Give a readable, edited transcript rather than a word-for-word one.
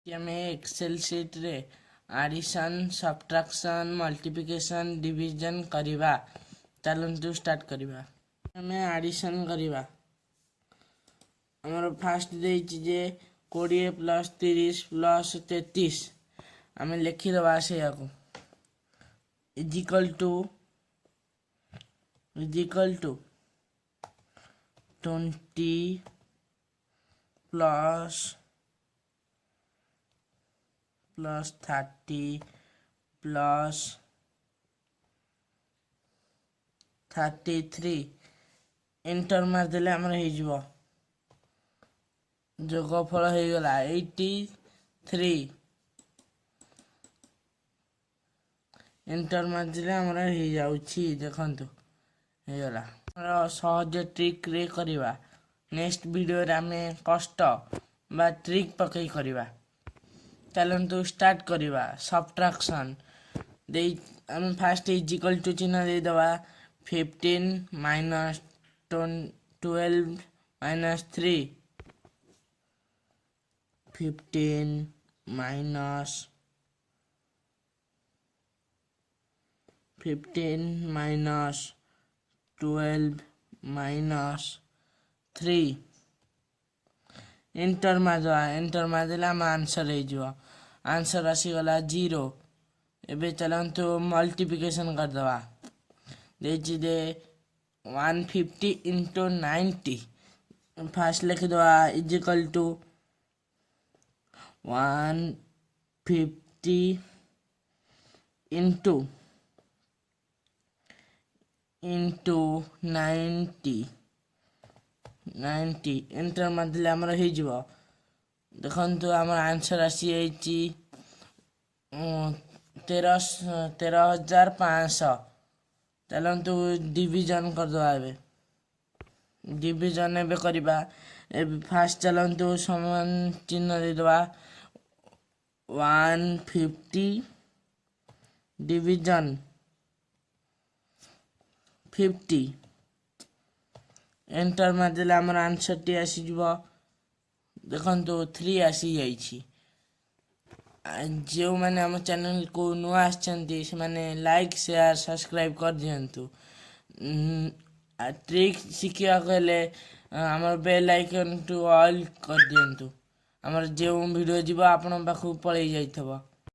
ଆମେ Excel seat ରେ ଆଡିशन ସବଟ୍ରାକ୍शन multiplication division କରିବା। ଚାଲନ୍ତୁ ଷ୍ଟାର୍ଟ କରିବା। ଆମେ ଆଡିशन କରିବା। ଆମର ଫାଷ୍ଟ ଦେଇଛି ଯେ 20 + 30 + 33 ଆମେ ଲେଖିଦେବା ସେଇଆକୁ is equal to 20 plus 30 plus 33 enter मारदेले हमर हो जिवो जोगफल हो गला 83 एंटर मारदेले हमर हो जाउछि देखंतु हो गला सहज ट्रिक रे करबा। नेक्स्ट वीडियो रे हमें कष्ट बा ट्रिक पकई करबा। चलंतु स्टार्ट करबा। सब्ट्रैक्शन दे हम फर्स्ट इज इक्वल टू चिन्ह दे दबा 15 - 12 - 3 15 - 12 - 3 एंटर मारदेला हम आंसर हो जिवो। आंसर आसी गला 0। एबे चलंतु मल्टीप्लिकेशन कर दवा। देछि दे 150 * 90 फर्स्ट लिख दवा is equal to 150 into 90 enter मारदेले हमर हो जिवो। देखंतु हमर आंसर आसी जाइछि 13,500। चलंतु डिवीजन कर दवा। एबे डिवीजन एबे करबा। एबे फास्ट चलंतु समान चिन्ह दे दवा 150 डिवीजन 50 एंटर मारदेले हमर आंसर टी आसी जिवो। देखंतु 3 आसी जाइछि। जो मैंने हम चैनल को नुआ आछंती से माने लाइक शेयर सब्सक्राइब कर दियंतु। ट्रिक शिखिया गले हमर बेल आइकन टू ऑल कर दियंतु। हमर जे वीडियो जीवा आपन पाखु पळै जाइथबो।